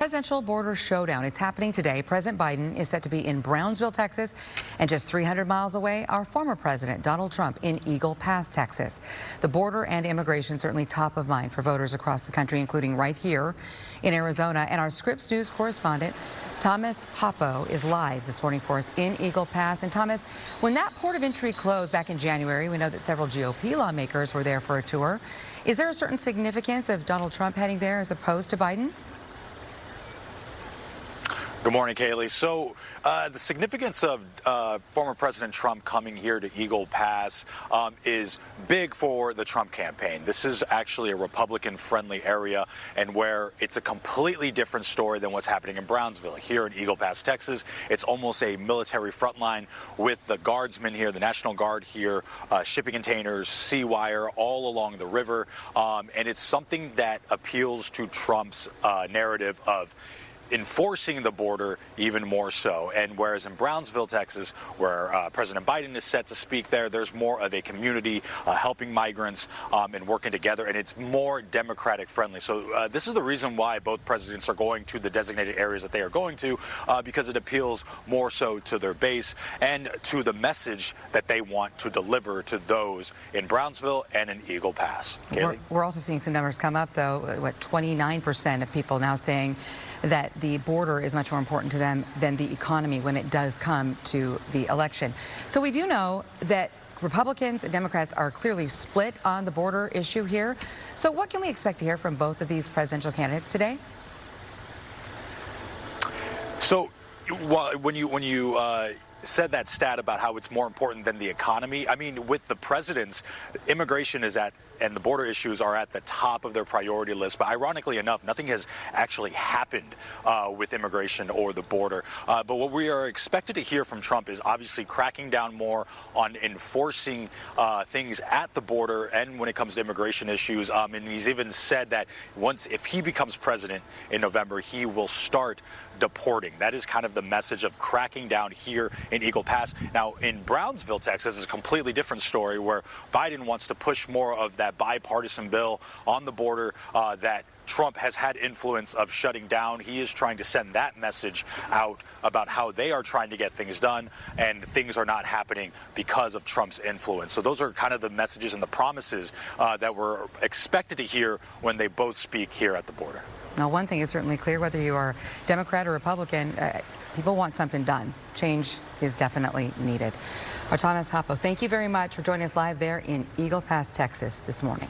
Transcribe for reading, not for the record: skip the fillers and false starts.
Presidential border showdown. It's happening today. President Biden is set to be in Brownsville, Texas, and just 300 miles away, our former president, Donald Trump, in Eagle Pass, Texas. The border and immigration certainly top of mind for voters across the country, including right here in Arizona. And our Scripps News Correspondent, Thomas Hoppo, is live this morning for us in Eagle Pass. And Thomas, when that port of entry closed back in January, we know that several GOP lawmakers were there for a tour. Is there a certain significance of Donald Trump heading there as opposed to Biden? Good morning, Kaylee. So the significance of former President Trump coming here to Eagle Pass is big for the Trump campaign. This is actually a Republican-friendly area and where it's a completely different story than what's happening in Brownsville. Here in Eagle Pass, Texas, it's almost a military front line with the guardsmen here, the National Guard here, shipping containers, sea wire all along the river. And it's something that appeals to Trump's narrative of enforcing the border even more so. And whereas in Brownsville, Texas, where President Biden is set to speak there's more of a community helping migrants and working together, and it's more Democratic friendly. So this is the reason why both presidents are going to the designated areas that they are going to, because it appeals more so to their base and to the message that they want to deliver to those in Brownsville and in Eagle Pass. We're also seeing some numbers come up, though. 29% of people now saying that the border is much more important to them than the economy when it does come to the election. So we do know that Republicans and Democrats are clearly split on the border issue here. So what can we expect to hear from both of these presidential candidates today? So when you said that stat about how it's more important than the economy, I mean, with the presidents, immigration is and the border issues are at the top of their priority list. But ironically enough, nothing has actually happened with immigration or the border. But what we are expected to hear from Trump is obviously cracking down more on enforcing things at the border and when it comes to immigration issues. And he's even said that if he becomes president in November, he will start deporting. That is kind of the message of cracking down here in Eagle Pass. Now, in Brownsville, Texas, is a completely different story where Biden wants to push more of that bipartisan bill on the border that Trump has had influence of shutting down. He is trying to send that message out about how they are trying to get things done, and things are not happening because of Trump's influence. So those are kind of the messages and the promises that we're expected to hear when they both speak here at the border. Now, one thing is certainly clear, whether you are Democrat or Republican, people want something done. Change is definitely needed. Our Thomas Hoppo, thank you very much for joining us live there in Eagle Pass, Texas this morning.